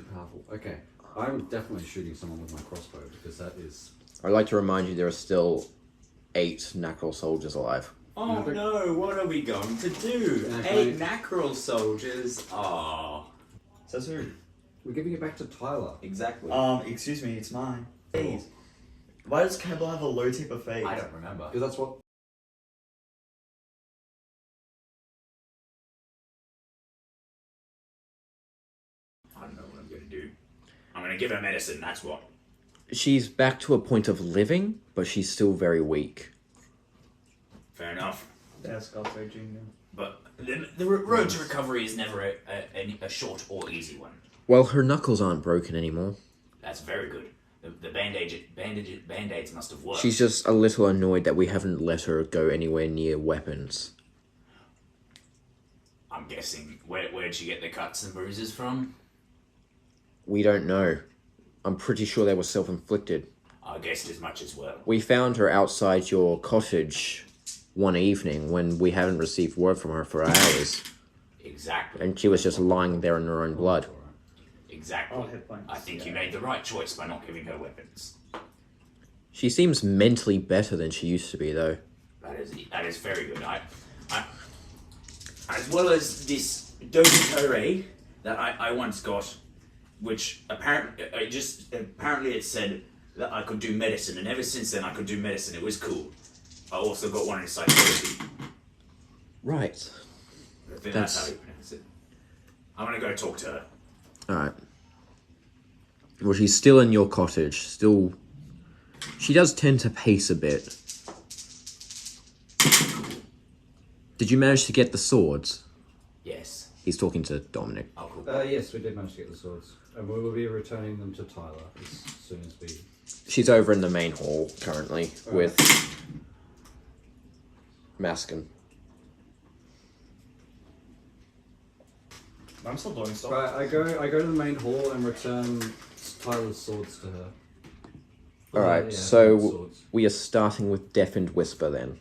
really powerful. Okay, I'm definitely shooting someone with my crossbow because that is... I'd like to remind you there are still 8 Nacral soldiers alive. Oh no, what are we going to do? Yeah, 8 Nacral soldiers? Oh. Says who? We're giving it back to Tyler. Exactly. Excuse me, it's mine. Phase. Why does Campbell have a low tip of phase? I don't remember. Because that's what... I don't know what I'm going to do. I'm going to give her medicine, that's what. She's back to a point of living, but she's still very weak. Fair enough. That's Scotto Jr. But the road to recovery is never a short or easy one. Well, her knuckles aren't broken anymore. That's very good. The band-aids must have worked. She's just a little annoyed that we haven't let her go anywhere near weapons. I'm guessing, where'd she get the cuts and bruises from? We don't know. I'm pretty sure they were self-inflicted. I guessed as much as well. We found her outside your cottage one evening when we hadn't received word from her for hours. Exactly. And she was just lying there in her own blood. Exactly. Oh, hit points. I think you made the right choice by not giving her weapons. She seems mentally better than she used to be, though. That is very good. I as well as this Doji that I once got, which apparently it said that I could do medicine, and ever since then I could do medicine. It was cool. I also got one in psychology. Right. I think that's how you pronounce it. I'm gonna go talk to her. Alright. Well, she's still in your cottage. Still... She does tend to pace a bit. Did you manage to get the swords? Yes. He's talking to Dominic. Oh, cool. Yes, we did manage to get the swords. And we will be returning them to Tyler as soon as we... She's over in the main hall currently with Maskin. I'm still doing stuff. Right, I go to the main hall and return Tyler's swords to her. Alright, Yeah, so swords. we are starting with Deafened Whisper then.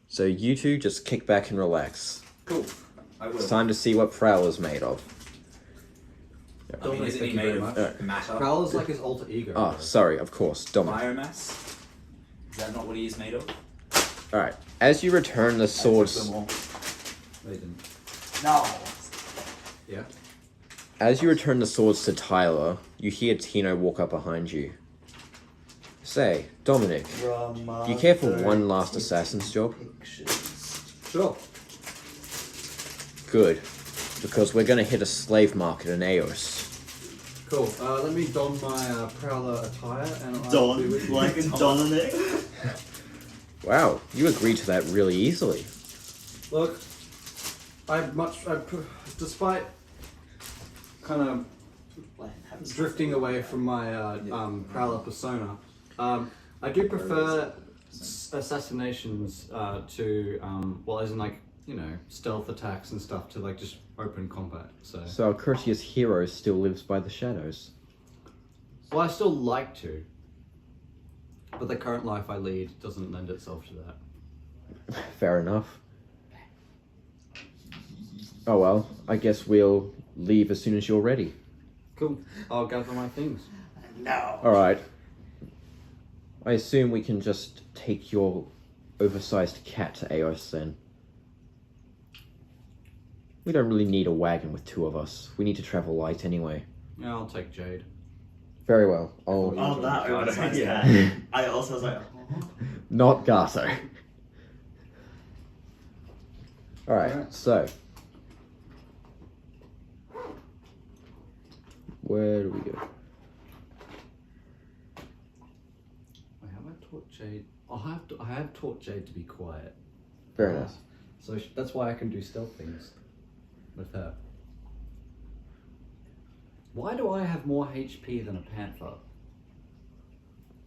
So you two just kick back and relax. Cool. I will. It's time to see what Prowler's made of. I mean, isn't he Thank you made very of much. matter? Prowler's like his alter ego. Oh, bro. sorry, of course, Dominic. Biomass? Is that not what he is made of? Alright, as you return the swords... They didn't. No. Yeah? As you return the swords to Tyler, you hear Tino walk up behind you. Say, Dominic, you care for one last assassin's job? Sure. Good, because we're gonna hit a slave market in AEST. Cool. Let me don my Prowler attire and I'll be Don, with you. like Dominic. Wow, you agreed to that really easily. Look, despite kind of drifting away from my Prowler persona, I do prefer assassinations to, well, as in like, you know, stealth attacks and stuff to like just open combat. So a courteous hero still lives by the shadows. Well, I still like to, but the current life I lead doesn't lend itself to that. Fair enough. Oh well, I guess we'll leave as soon as you're ready. Cool. I'll gather my things. No. Alright. I assume we can just take your oversized cat to AEST then. We don't really need a wagon with 2 of us. We need to travel light anyway. Yeah, I'll take Jade. Very well. I'll... Oh, that oversized Yeah. cat. I also was like, Not Gato. Alright, so... Where do we go? Wait, have I taught Jade? I have taught Jade to be quiet. Very nice. So that's why I can do stealth things with her. Why do I have more HP than a panther?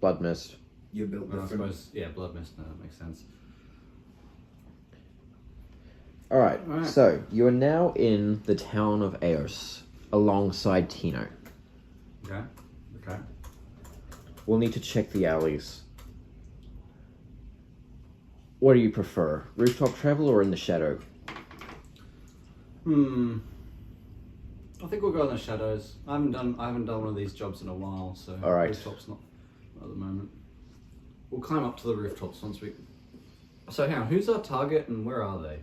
Blood mist. you built Well, I different. suppose, yeah, blood mist. No, that makes sense. Alright, Alright. so you are now in the town of AEST alongside Tino. Okay. Okay. We'll need to check the alleys. What do you prefer? Rooftop travel or in the shadow? I think we'll go in the shadows. I haven't done one of these jobs in a while, so All right. rooftop's not at the moment. We'll climb up to the rooftops once we. So hang on, who's our target and where are they?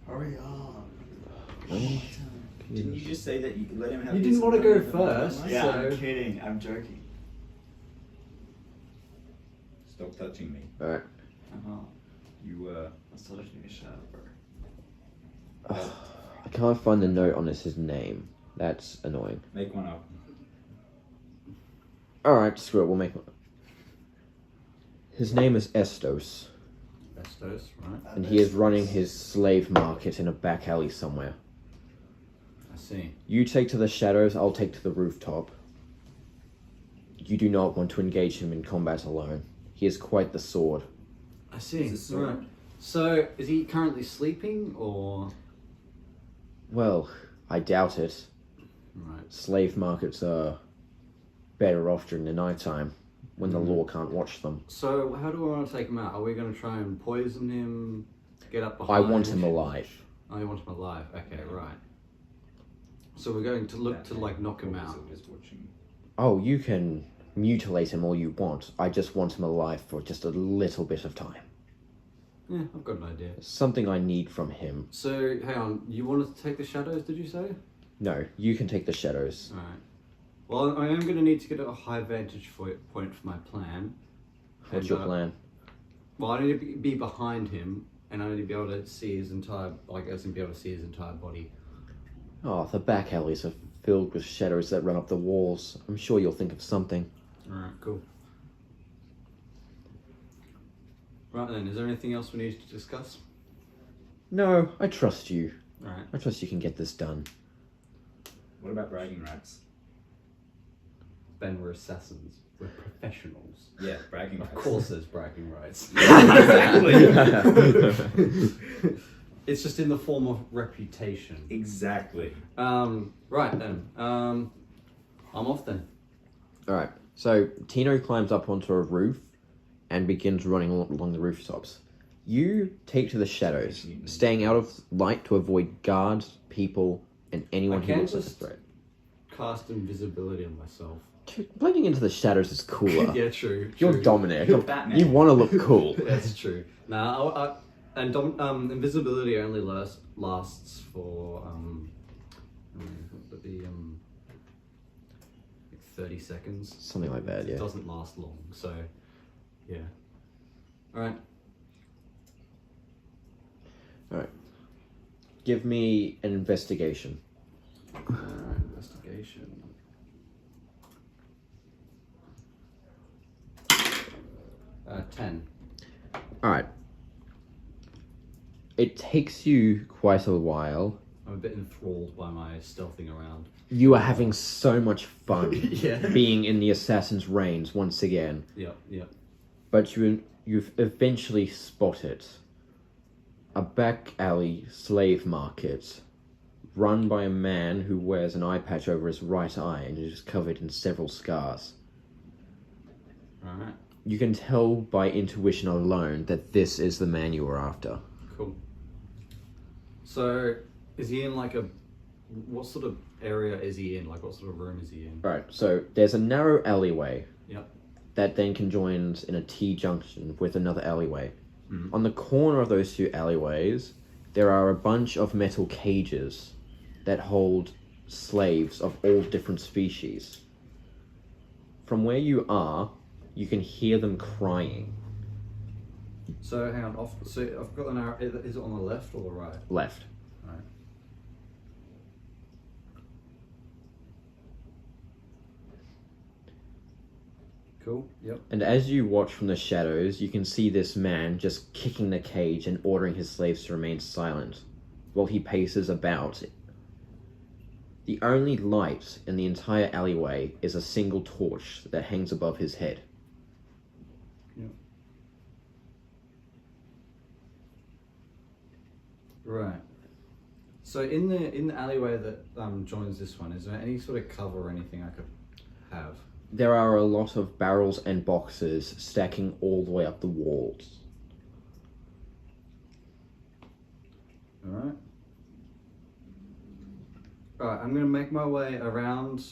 Hurry up. Didn't you just say that you could let him have You his didn't want to go moment? first. Yeah, so... I'm kidding. I'm joking. Stop touching me. All right. You, I'm still taking a shower, bro. I can't find the note on his name. That's annoying. make one up. Alright, screw it, we'll make one. His name is Estos, Estos, right? and he is running his slave market in a back alley somewhere. I see. You take to the shadows, I'll take to the rooftop. You do not want to engage him in combat alone. He is quite the sword. I see. He's a sword. Right. So, is he currently sleeping or? Well, I doubt it. Right. Slave markets are better off during the nighttime, when the law can't watch them. So, how do we want to take him out? Are we going to try and poison him? Get up I behind? want him alive. Oh, you want him alive? Okay, right. So we're going to look to like knock him out. Oh, you can mutilate him all you want. I just want him alive for just a little bit of time. Yeah, I've got an idea. Something I need from him. So, hang on. You wanted to take the shadows? Did you say? No, you can take the shadows. All right. Well, I am going to need to get a high vantage point for my plan. What's And, your plan? Well, I need to be behind him, and I need to be able to see his entire, like, I need to be able to see his entire body. Oh, the back alleys are filled with shadows that run up the walls. I'm sure you'll think of something. All right, cool. Right then, is there anything else we need to discuss? No, I trust you. All right. I trust you can get this done. What about bragging rights? Ben, we're assassins. We're professionals. Yeah, bragging Of rights. course there's bragging rights. Exactly. It's just in the form of reputation. Exactly. Right then. I'm off then. Alright, so Tino climbs up onto a roof and begins running along the rooftops. You take to the shadows, staying out of light to avoid guards, people, and anyone who can't looks like a just- threat. Cast invisibility on myself. Blending into the shadows is cooler. Yeah, true. You're true. Dominic. You're Batman. You want to look cool. That's true. Now, invisibility only lasts for like 30 seconds. Something like that, It yeah. doesn't last long, so yeah. All right. Alright. Give me an investigation. Alright, investigation. Uh, 10. Alright. It takes you quite a while. I'm a bit enthralled by my stealthing around. You are having so much fun Yeah. being in the assassin's reigns once again. Yep, yep. But you've eventually spotted a back alley slave market run by a man who wears an eye patch over his right eye and is covered in several scars. Alright, You can tell by intuition alone that this is the man you are after. cool. So, is he in like a... What sort of area is he in? Like, what sort of room is he in? Right, so there's a narrow alleyway Yep. that then conjoins in a T-junction with another alleyway. Mhm. On the corner of those two alleyways, there are a bunch of metal cages that hold slaves of all different species. From where you are, you can hear them crying. So, hang on. So, I've got an arrow. Is it on the left or the right? Left. Alright. Cool, yep. And as you watch from the shadows, you can see this man just kicking the cage and ordering his slaves to remain silent, while he paces about. The only light in the entire alleyway is a single torch that hangs above his head. Yep. Right. So in the alleyway that joins this one, is there any sort of cover or anything I could have? There are a lot of barrels and boxes stacking all the way up the walls. Alright. Alright, I'm gonna make my way around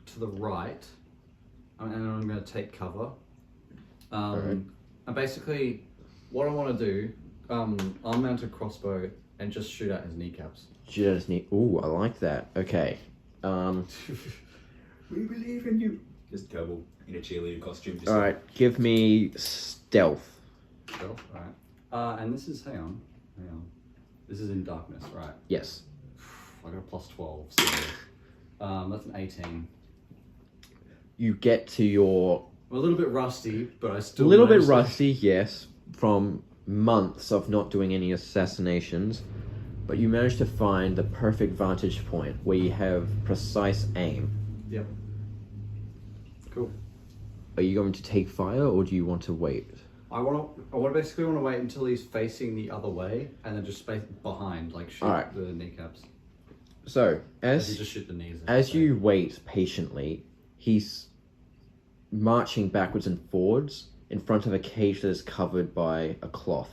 to the right. And I'm gonna take cover. Alright. And basically, what I want to do, I'll mount a crossbow and just shoot at his kneecaps. Shoot at his knee. Ooh, I like that. Okay. We believe in you. Just Kerbal in a cheerleader costume. Just Alright, give me stealth. Stealth, alright. And this is, hang on. This is in darkness, right? Yes. I got a plus 12, so that's an 18. You get to your... I'm a little bit rusty, but I A still little bit managed to- rusty, yes, from months of not doing any assassinations, but you managed to find the perfect vantage point where you have precise aim. Yep. Cool. Are you going to take fire, or do you want to wait? I basically want to wait until he's facing the other way, and then just space behind, like shoot Alright. the kneecaps. So, As you just shoot the knees. as you wait patiently, he's marching backwards and forwards in front of a cage that is covered by a cloth.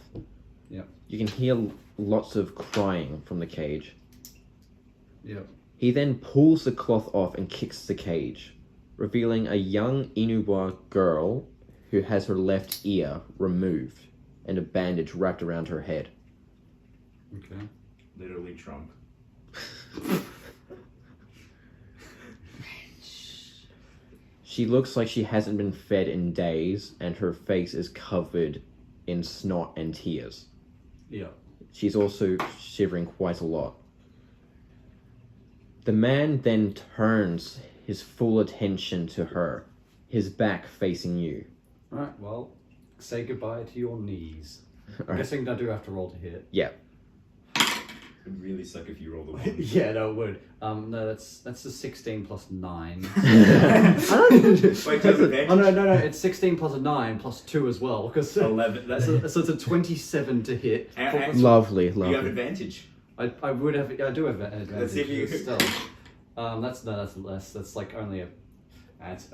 Yep. You can hear lots of crying from the cage. Yep. He then pulls the cloth off and kicks the cage, revealing a young Inuwa girl who has her left ear removed and a bandage wrapped around her head. Okay. literally drunk. She looks like she hasn't been fed in days, and her face is covered in snot and tears. Yeah. She's also shivering quite a lot. The man then turns his full attention to her, his back facing you. Alright, well, say goodbye to your knees. I'm Alright. guessing I do have to roll to hit. Yeah. It would really suck if you rolled a 1. Yeah, no, it would. No, that's a 16 plus 9. Wait, do you have advantage? Oh, no, it's 16 plus a 9 plus 2 as well. Because 11. That's so it's a 27 to hit. And- Lovely, You have lovely. advantage. I would have, I do have an advantage. Let's see if you- Still. That's less. That's like only a, it's,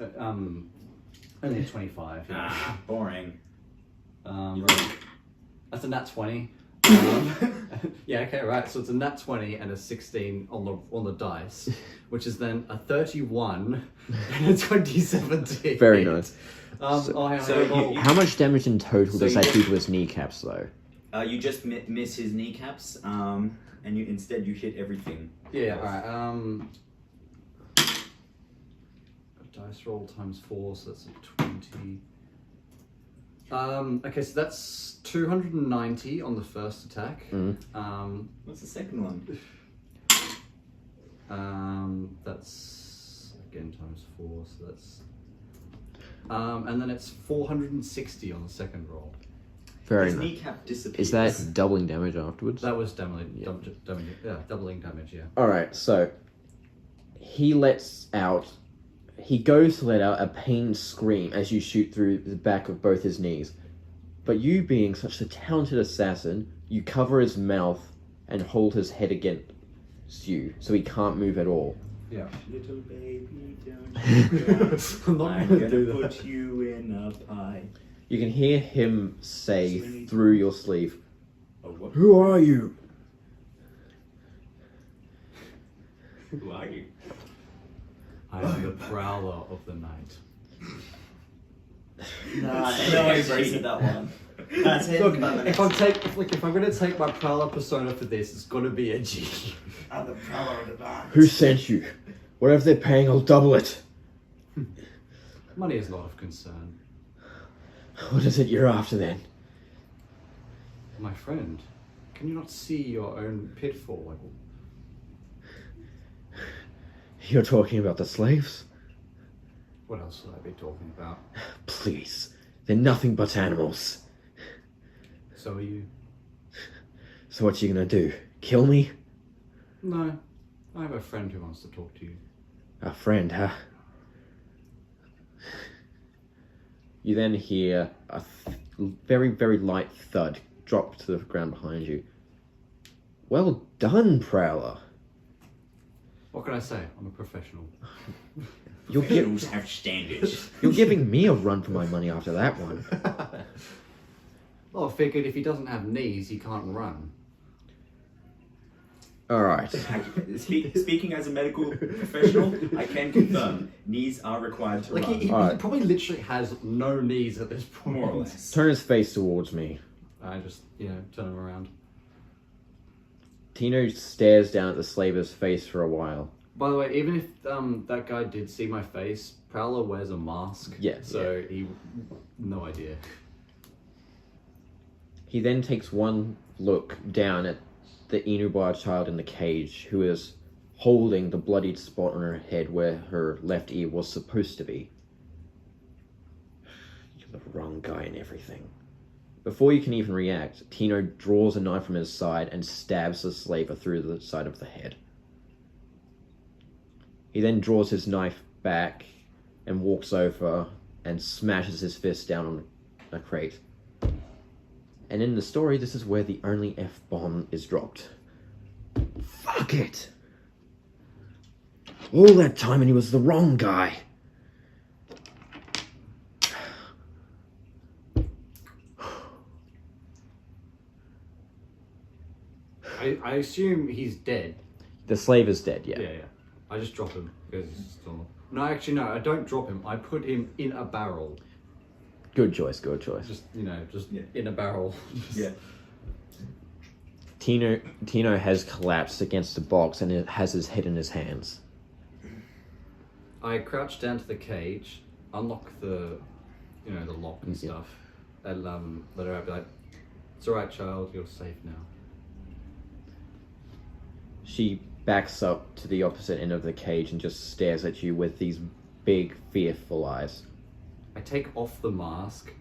only a 25. Yeah. Ah, boring. Right. That's a nat 20. Yeah, okay, right. So it's a nat 20 and a 16 on the dice, which is then a 31 and a 27 to hit. Very nice. How much damage in total So does you that get- do to his kneecaps, though? You just miss his kneecaps, and you instead you hit everything. Yeah, alright. Dice roll times 4, so that's a 20. Okay, so that's 290 on the first attack. What's the second one? That's again times 4, so that's and then it's 460 on the second roll. Very His nice. kneecap disappears. Is that doubling damage afterwards? That was doubling damage, yeah. Alright, so he goes to let out a pained scream as you shoot through the back of both his knees. But you, being such a talented assassin, you cover his mouth and hold his head against you, so he can't move at all. Yeah. Little baby, don't I'm not I'm gonna gonna do put that. you in a pie. You can hear him say through your sleeve, Oh, what? "Who are you?" Who are you? I am the Prowler of the night. Nah, no one's raising that one. That's it. Look, if I'm gonna take my Prowler persona for this, it's gonna be edgy. I'm the Prowler of the night. Who sent you? Whatever they're paying, I'll double it. Money is not of concern. What is it you're after then? My friend, can you not see your own pitfall? You're talking about the slaves? What else would I be talking about? Please, they're nothing but animals. So are you? So what you gonna do? Kill me? No, I have a friend who wants to talk to you. A friend, huh? You then hear a very, very light thud drop to the ground behind you. Well done, Prowler. What can I say? I'm a professional. Professionals have standards. You're giving me a run for my money after that one. Well, I figured if he doesn't have knees, he can't run. Alright. Speaking as a medical professional, I can confirm knees are required to Like run. he Alright. probably literally has no knees at this point. More or less. Turn his face towards me. I just, turn him around. Tino stares down at the slaver's face for a while. By the way, even if that guy did see my face, Prowler wears a mask. Yeah, So he, no idea. He then takes one look down at the Inubar child in the cage, who is holding the bloodied spot on her head where her left ear was supposed to be. You're the wrong guy and everything. Before you can even react, Tino draws a knife from his side and stabs the slaver through the side of the head. He then draws his knife back and walks over and smashes his fist down on a crate. And in the story, this is where the only F-bomb is dropped. Fuck it! All that time and he was the wrong guy. I assume he's dead. The slave is dead, yeah. Yeah. I just drop him because he's still. No, actually, no. I don't drop him. I put him in a barrel. Good choice, good choice. Just in a barrel. Yeah. Tino has collapsed against a box and it has his head in his hands. I crouch down to the cage, unlock the lock and Yeah. stuff, and let her out. Be like, "It's all right, child. You're safe now." She backs up to the opposite end of the cage and just stares at you with these big, fearful eyes. I take off the mask,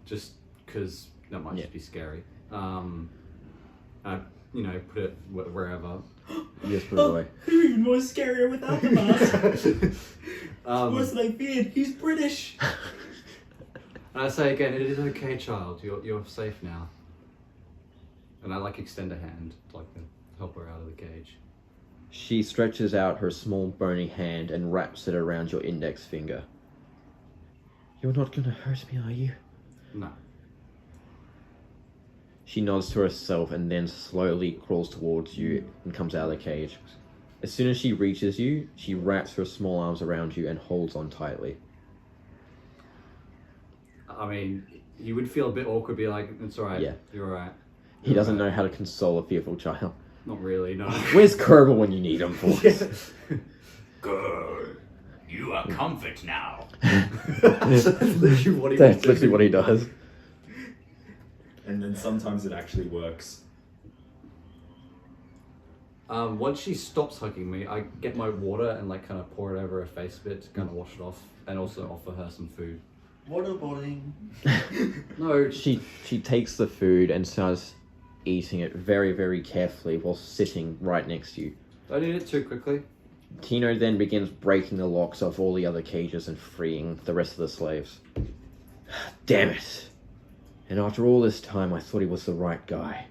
just because that might just be scary. I put it wherever. You just put it away. You're even more scarier without the mask. Worse than I feared. He's British. And I say again, it is okay, child. You're safe now. And I extend a hand to help her out of the cage. She stretches out her small bony hand and wraps it around your index finger. You're not gonna hurt me, are you? No. She nods to herself and then slowly crawls towards you and comes out of the cage. As soon as she reaches you, she wraps her small arms around you and holds on tightly. I mean, you would feel a bit awkward, be like, "It's all right. Yeah. You're all right." He doesn't know how to console a fearful child. Not really, no. Where's Kerbal when you need him, boys? Good. You are comfort now. That's literally what he That's was literally doing. what he does. And then sometimes it actually works. Once she stops hugging me, I get my water and kind of pour it over her face a bit to kind of wash it off, and also offer her some food. Waterboarding. No, She takes the food and starts eating it very, very carefully while sitting right next to you. don't eat it too quickly. Tino then begins breaking the locks off all the other cages and freeing the rest of the slaves. Damn it! And after all this time, I thought he was the right guy.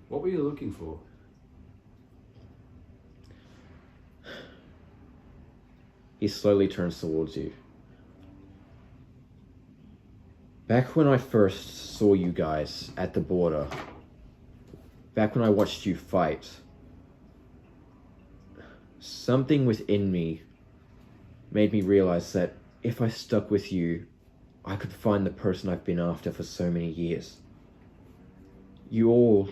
What were you looking for? He slowly turns towards you. Back when I first saw you guys at the border, back when I watched you fight, something within me made me realize that if I stuck with you, I could find the person I've been after for so many years. You,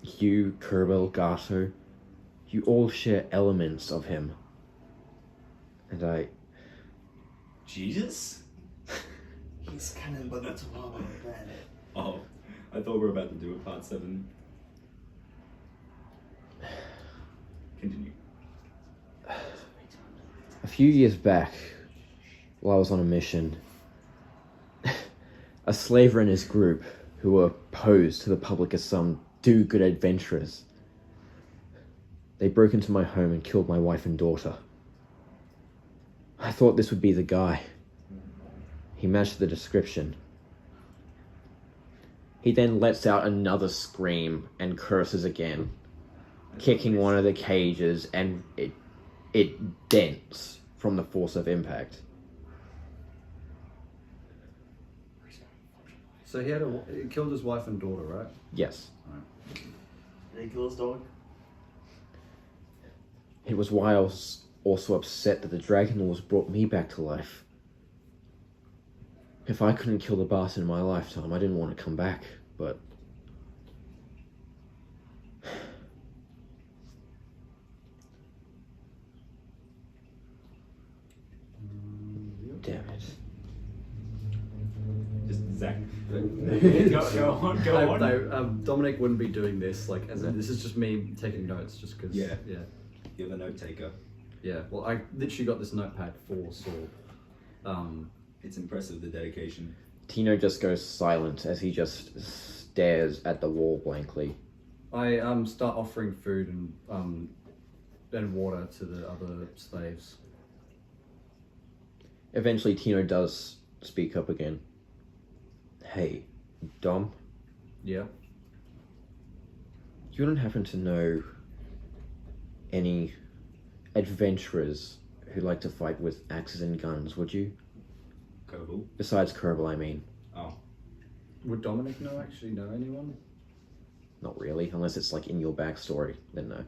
Kerbal, Gato, you all share elements of him. And I... Jesus? He's canon, but that's wrong, man. Oh, I thought we were about to do a part 7. Continue. A few years back, while I was on a mission, a slaver and his group, who were posed to the public as some do-good adventurers, they broke into my home and killed my wife and daughter. I thought this would be the guy. He matched the description. He then lets out another scream and curses again, kicking one of the cages, and it dents from the force of impact. So he killed his wife and daughter, right? Yes. Ridiculous dog. It was why I was also upset that the Dragon Lords brought me back to life. If I couldn't kill the bastard in my lifetime, I didn't want to come back, but... Damn it. Just Zach. Go on. No, Dominic wouldn't be doing this. Like, as in, this is just me taking notes, just because. Yeah. Yeah. You're the note taker. Yeah. Well, I literally got this notepad for Saul. It's impressive, the dedication. Tino just goes silent as he just stares at the wall blankly. I start offering food and water to the other slaves. Eventually, Tino does speak up again. Hey, Dom, Yeah. you don't happen to know any adventurers who like to fight with axes and guns, would you? Koval. Besides Kerbal, I mean. Oh. Would Dominic actually know anyone? Not really, unless it's like in your backstory, then no.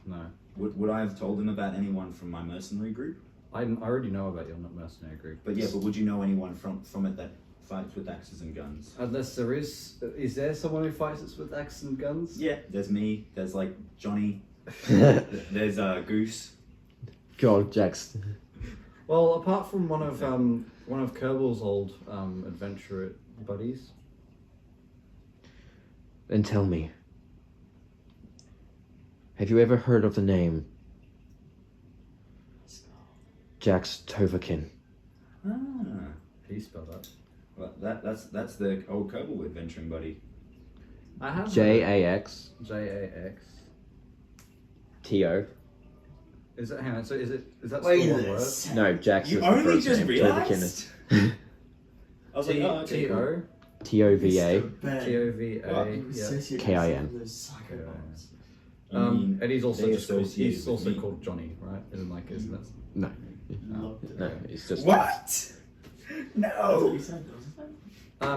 No. Would I have told him about anyone from my mercenary group? I already know about your mercenary group. But yeah, but would you know anyone from it that fights with axes and guns? Unless there is there someone who fights us with axes and guns? Yeah, there's me. There's like Johnny. There's Goose. God, Jax. Well, apart from one of Kerbal's old adventurer buddies. Then tell me, have you ever heard of the name Jax Tovakin? Ah. How do you spell that? Well, that's the old Koval adventuring buddy. I have Jax Jax. T-O. Is it? Hang on. So is that Wait still a one word? second. No, Jax You is the only first just name. realised? Tovakin I was like, oh, okay, T cool. O T-O-V-A. T O V A. Yeah. K-I-N. I mean, And he's also they just called, associate he's with also me. called Johnny, right? Isn't that? No, Oh, no, it's just... What? No.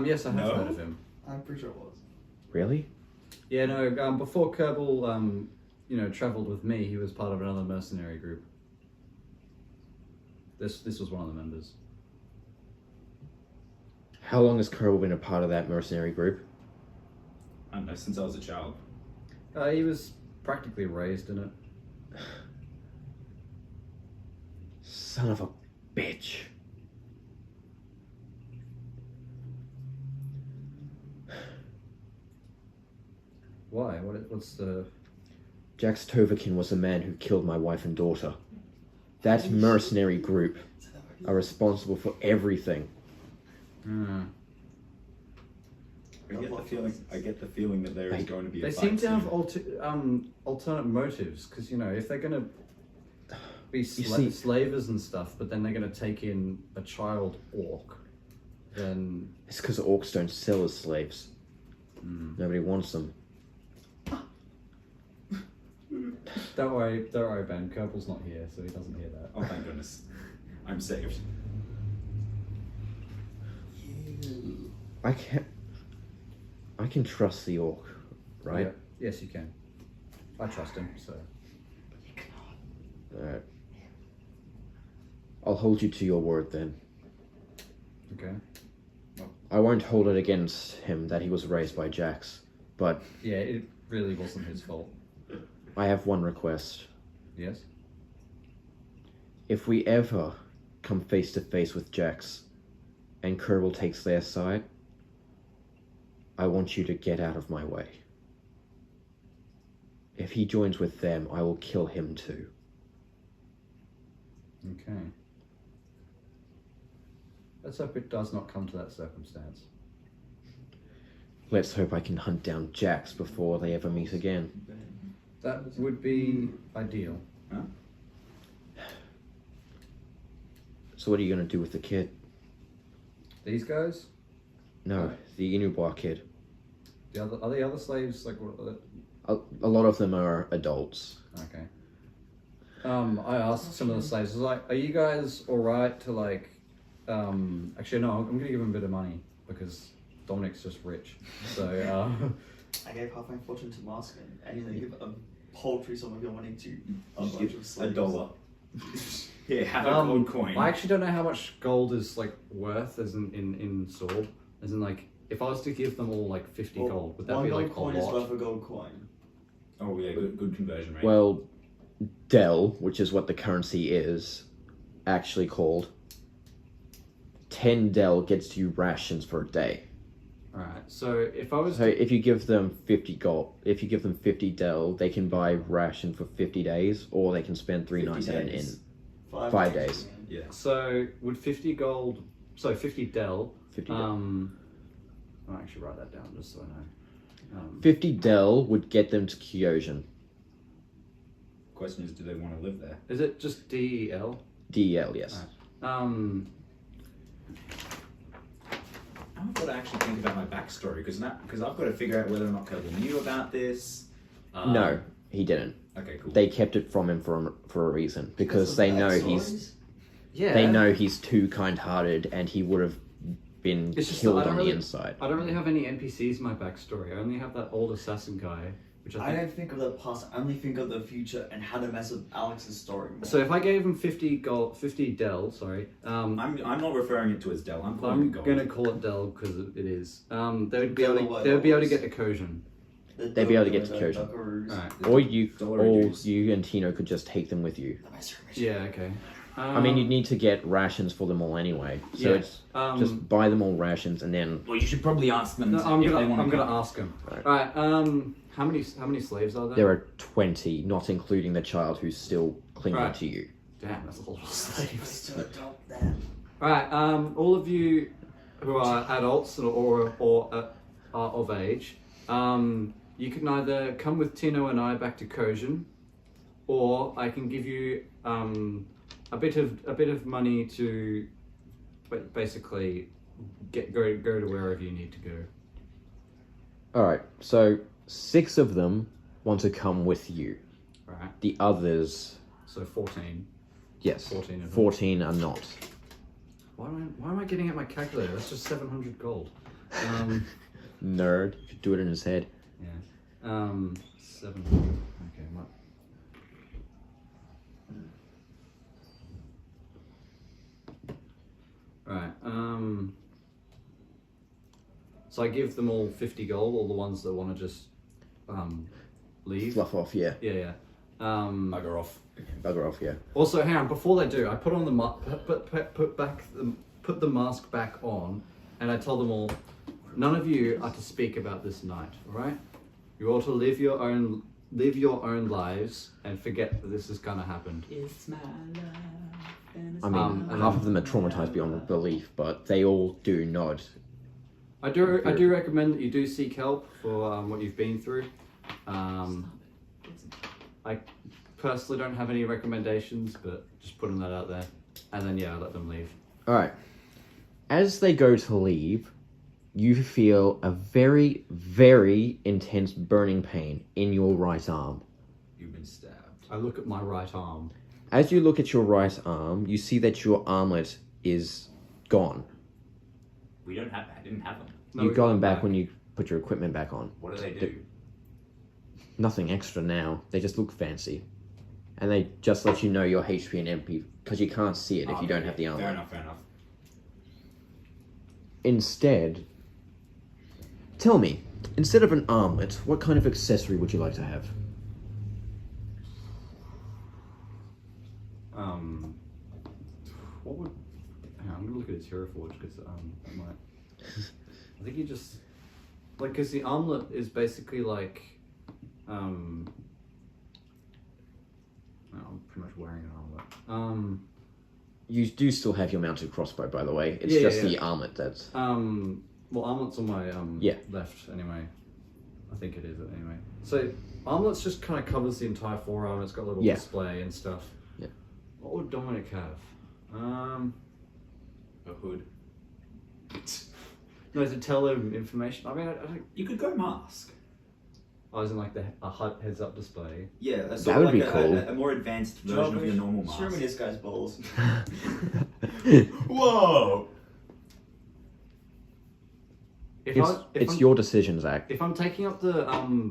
yes, I have No. heard of him. I'm pretty sure it was. Really? Yeah, no. Before Kerbal, traveled with me, he was part of another mercenary group. This was one of the members. How long has Kerbal been a part of that mercenary group? I don't know, since I was a child. He was practically raised in it. Son of a bitch. Why? What's the? Jax Tovakin was the man who killed my wife and daughter. That mercenary group are responsible for everything. I get the feeling that there is going to be a They fight seem to soon. have alternate motives because if they're gonna be see- slavers and stuff, but then they're gonna take in a child orc, then It's because orcs don't sell as slaves. Nobody wants them. don't worry, Ben. Kerbal's not here, so he doesn't hear that. Oh, thank goodness. I'm saved. I can trust the orc, right? Yeah. Yes, you can. I trust him. So Alright. I'll hold you to your word then. okay. I won't hold it against him that he was raised by Jax, but Yeah, it really wasn't his fault. I have one request. Yes. If we ever come face to face with Jax and Kerbal takes their side, I want you to get out of my way. If he joins with them, I will kill him too. Okay. Let's hope it does not come to that circumstance. Let's hope I can hunt down Jax before they ever meet again. That would be ideal. Huh? So what are you going to do with the kid? These guys, No, the Inubar kid. are the other slaves like what? A lot of them are adults. Okay. I asked some of the slaves, I was like, are you guys alright to like, actually no, I'm gonna give him a bit of money because Dominic's just rich. So, I gave half my fortune to Mask, and you give a paltry sum of your money to a You bunch give of slaves. $1. Yeah, have a gold coin. I actually don't know how much gold is like worth as in sword. As in like, if I was to give them all like 50 Well, gold, would that one be gold like a coin is lot? worth a gold coin. Oh yeah, good conversion rate. Well, Del, which is what the currency is, actually called, 10 Del gets you rations for a day. Alright, so if I was So if you give them 50 gold, if you give them 50 Del, they can buy ration for 50 days, or they can spend 3 50 nights at an inn. days. 5 days. Yeah. So would 50 gold, so 50 Del, 50 Del. I'll actually write that down just so I know. 50 Del would get them to Kyojin. Question is, do they want to live there? Is it just DEL? DEL, yes. Right. I've got to actually think about my backstory because I've got to figure out whether or not Kerbal knew about this. No, he didn't. Okay, cool. They kept it from him for a reason, because they know he's Yeah. they know he's too kind-hearted and he would have been It's just killed that I on don't the really- inside. I don't really have any NPCs in my backstory. I only have that old assassin guy, which I I think... don't think of the past, I only think of the future and how to mess with Alex's story more. So if I gave him 50 gold, 50 Del, sorry, I'm not referring it to as Del. I'm calling I'm it gold. gonna call it Del because it is. They would be Del able or to. They would be able to dollars? get to Kojin. They'd be able to get to Kyoto. Buckaroos. Alright. Or you, Dollar or juice. you and Tino could just take them with you. The master mission. Yeah. Okay. I mean, you'd need to get rations for them all anyway, so Yeah. it's just buy them all rations and then Well, you should probably ask them. No, I'm if they gonna. want I'm to gonna come. ask him. Right. Alright. How many slaves are there? there are 20, not including the child who's still clinging Right. to you. Damn, that's a lot of slaves. To adopt them. Alright. All of you who are adults or are of age, you can either come with Tino and I back to Kojin, or I can give you a bit of money to basically go to wherever you need to go. Alright, so 6 of them want to come with you. Right. The others, So 14. yes, 14 of them. 14 are not. Why am I getting at my calculator? That's just 700 gold. Nerd, you could do it in his head. Yeah. 700. Okay. What? Right. So I give them all 50 gold, all the ones that want to just leave. Fluff off, yeah. Yeah, yeah. Bugger off. Bugger off, yeah. Also, hang on. Before they do, I put on the put the mask back on, and I tell them all, none of you are to speak about this night. All right? You ought to live your own lives and forget that this has kind of happened. It's my life. And I mean, and half of them are traumatized beyond belief, but they all do nod. I do recommend that you do seek help for what you've been through. I personally don't have any recommendations, but just putting that out there, and then I let them leave. Alright. As they go to leave, you feel a very, very intense burning pain in your right arm. You've been stabbed. I look at my right arm. As you look at your right arm, you see that your armlet is gone. I didn't have them. No, You we got them them back when you put your equipment back on. What do they do? Nothing extra now. They just look fancy. And they just let you know your HP and MP, because you can't see it if you don't have the armor. Fair enough. Instead, tell me, instead of an armlet, what kind of accessory would you like to have? What would? Hang on, I'm gonna look at his hero forge because that might. I think he just because the armlet is basically like I'm pretty much wearing an armlet. You do still have your mounted crossbow, by the way. It's Yeah, just yeah. the armlet that's... Well, armlet's on my Yeah. left anyway. I think it is anyway. So armlet's just kind of covers the entire forearm. It's got a little Yeah. display and stuff. Yeah. What would Dominic have? A hood. No, to tell him information. I mean, I don't. You could go mask. I was in like a heads-up display. Yeah, that's That sort would of be like cool. a more advanced version of your normal mask. Show me this guy's balls. Whoa! It's your decision, Zach. If I'm taking up the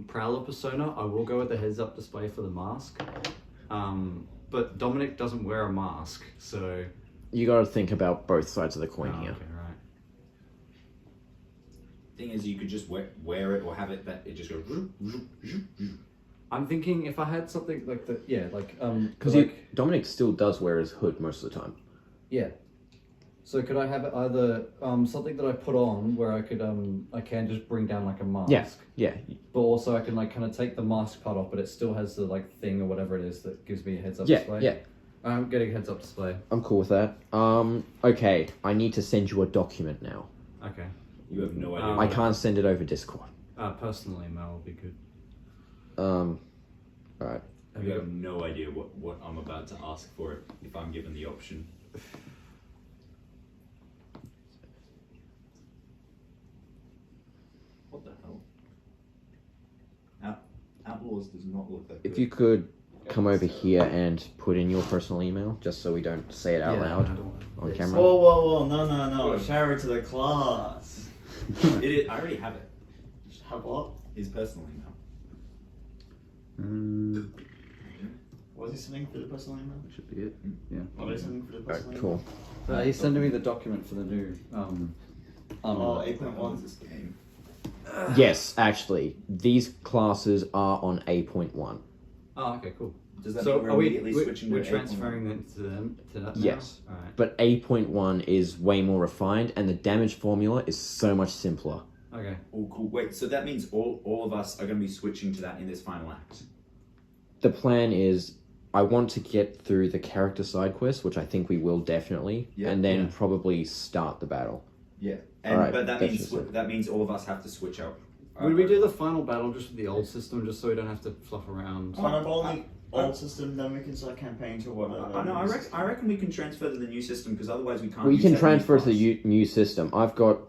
Prowler persona, I will go with the heads-up display for the mask. But Dominic doesn't wear a mask, so... You got to think about both sides of the coin here. Okay, right. Thing is, you could just wear it or have it that it just goes. I'm thinking if I had something like the Because Dominic still does wear his hood most of the time. Yeah. So could I have it either something that I put on where I could I can just bring down like a mask. Yeah. But also I can like kind of take the mask part off, but it still has the like thing or whatever it is that gives me a heads up display. Yeah. I'm getting a heads up display. I'm cool with that. Okay, I need to send you a document now. Okay. You have no idea. I can't send it over Discord. Personal email would be good. Alright. You have no idea what I'm about to ask for it if I'm given the option. What the hell? Outlaws does not look that good. If you could come over here and put in your personal email, just so we don't say it out loud on camera. Whoa, no. Shower to the class. I already have it. Have what? His personal email. Was he sending for the personal email? Should be it. Yeah. What is sending for the personal email? Cool. He's sending me the document for the new 8.1. This game. Yes, actually, these classes are on 8.1. Oh, okay, cool. Does that So mean we're immediately switching we're to transferring them to that now? Yes. Alright. But 8.1 is way more refined, and the damage formula is so much simpler. Okay. Oh, cool. Wait, so that means all of us are going to be switching to that in this final act? The plan is, I want to get through the character side quest, which I think we will definitely, and then probably start the battle. Yeah. Alright, But that that's means just it. that means all of us have to switch out. Would we do the final battle just with the old system, just so we don't have to fluff around? Only old system, then we can start campaigning to whatever. I know. I reckon we can transfer to the new system because otherwise we can't. We use can that transfer to new the new system. I've got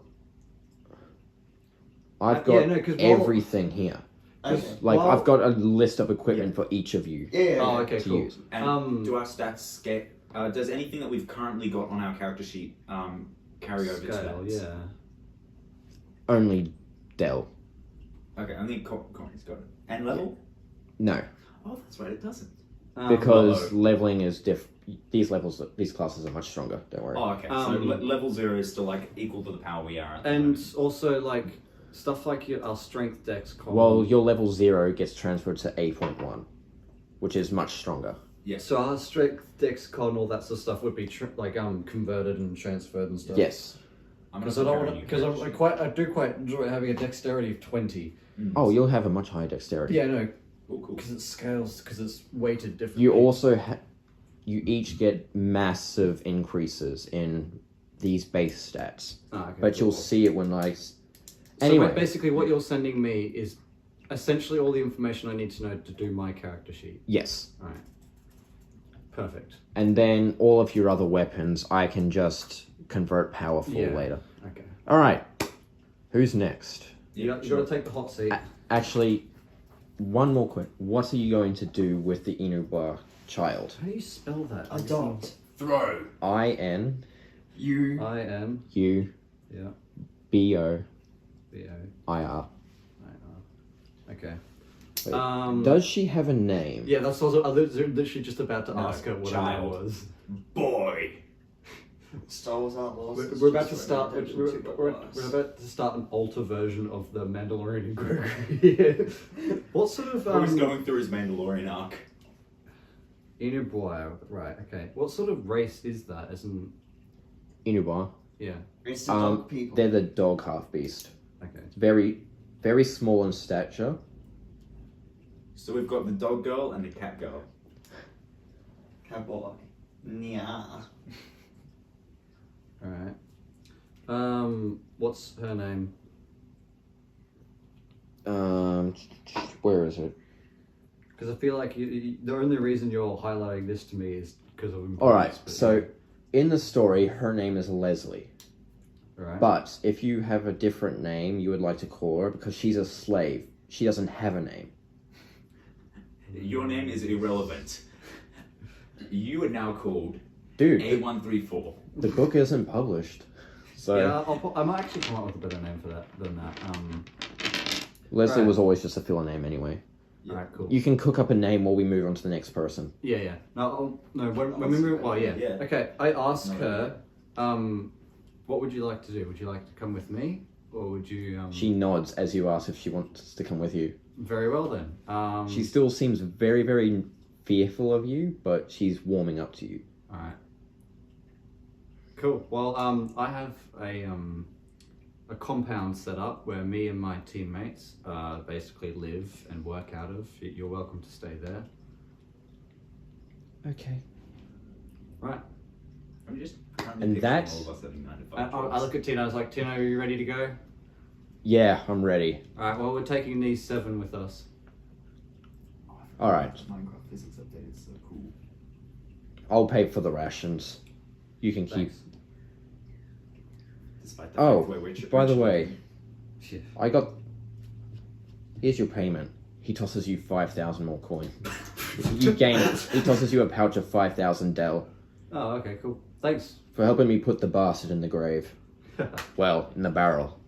yeah, no, 'cause everything here. Okay. Like, I've got a list of equipment for each of you. Yeah. Oh, okay, to cool. use. And do our stats get? Does anything that we've currently got on our character sheet carry over to Scale, that? yeah. Only Dell. Okay, only Connie's got it. And level? No, Oh, that's right. It doesn't. because leveling is these classes are much stronger. Don't worry. Oh, okay. So level 0 is still like equal to the power we are at. the and moment. also like stuff like our strength dex con. Well, your level 0 gets transferred to 8.1, which is much stronger. Yes. So our strength dex con, all that sort of stuff would be converted and transferred and stuff. Yes. Because I don't want because I do quite enjoy having a dexterity of 20. Oh, you'll have a much higher dexterity. Yeah, no, Cool. because it scales because it's weighted differently. You also you each get massive increases in these base stats, okay, but cool. you'll see it when I. So Anyway, basically, what you're sending me is essentially all the information I need to know to do my character sheet. yes, All right. Perfect. and then all of your other weapons, I can just convert powerful later. Okay. All right, who's next? You got to take the hot seat. Actually, one more quick. What are you going to do with the Inubar child? How do you spell that? Adopt. Throw. INUBO. You. I M. Yeah. B-O. IR. Okay. Wait, does she have a name? Yeah, that's also. I was literally just about to ask her what her name child. was. Boy. Star Wars Outlaws. We're about to start. We're about to start an alter version of the Mandalorian and Grogu. What sort of Who's going through his Mandalorian arc? Inubar, right? Okay. What sort of race is that? As in, Inubar. yeah. It's the dog people. They're the dog half beast. Okay. Very, very small in stature. So we've got the dog girl and the cat girl. Cowboy. Yeah. All right. What's her name? Where is it? Because I feel like the only reason you're highlighting this to me is because of. All right. So, in the story, her name is Leslie. Right. But if you have a different name, you would like to call her because she's a slave. She doesn't have a name. Your name is irrelevant. You are now called Dude, A134. the book isn't published. So Yeah, I might actually come up with a better name for that than that. Leslie Right. was always just a filler name anyway. Yeah. Alright, cool. You can cook up a name while we move on to the next person. Yeah. No, when we move. Well, yeah. Yeah. Okay, I asked No, her, what would you like to do? Would you like to come with me, or would you? She nods as you ask if she wants to come with you. Very well then. She still seems very, very fearful of you, but she's warming up to you. All right. Cool. Well, I have a compound set up where me and my teammates basically live and work out of. You're welcome to stay there. Okay. Right. I'm just And picturing that's- all of us having 9 to 5 I jobs. look at Tino. I was like, Tino, are you ready to go? Yeah, I'm ready. All right. Well, we're taking these 7 with us. All right. Minecraft physics update is so cool. I'll pay for the rations. You can keep. Thanks. Despite the Oh, fact we're rich- by the rich- way, Shit. I got. Here's your payment. He tosses you 5,000 more coin. You gain. He tosses you a pouch of 5,000 Del Oh, okay. Cool. Thanks. for helping me put the bastard in the grave. Well, in the barrel.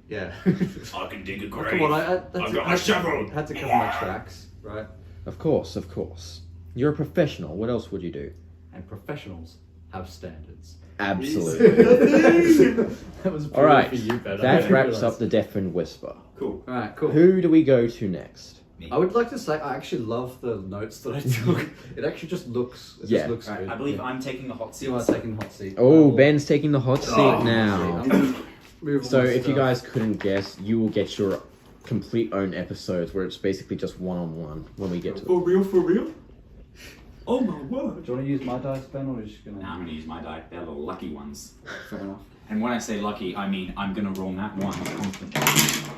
Yeah. I can dig a grave. Come on, I've got my shovel. Had to cover my tracks, right? Of course, of course. You're a professional. What else would you do? And professionals have standards. Absolutely. That was All right. for you, Ben. I That didn't wraps realise. up the Deafened Whisper. Cool. All right, cool. Who do we go to next? I would like to say I actually love the notes that I took. It actually just looks. It Yeah. just looks Right, good. I believe I'm taking the hot seat. You are taking hot seat. Oh, Ben's taking the hot seat I'm now. gonna move all So, my if you stuff. guys couldn't guess, you will get your complete own episodes where it's basically just one-on-one when we get to it. For real? Oh my word. Do you want to use my dice, Ben, or are you just gonna? Now I'm going to use my die. They're the lucky ones. Fair enough. And when I say lucky, I mean I'm going to roll that one constantly.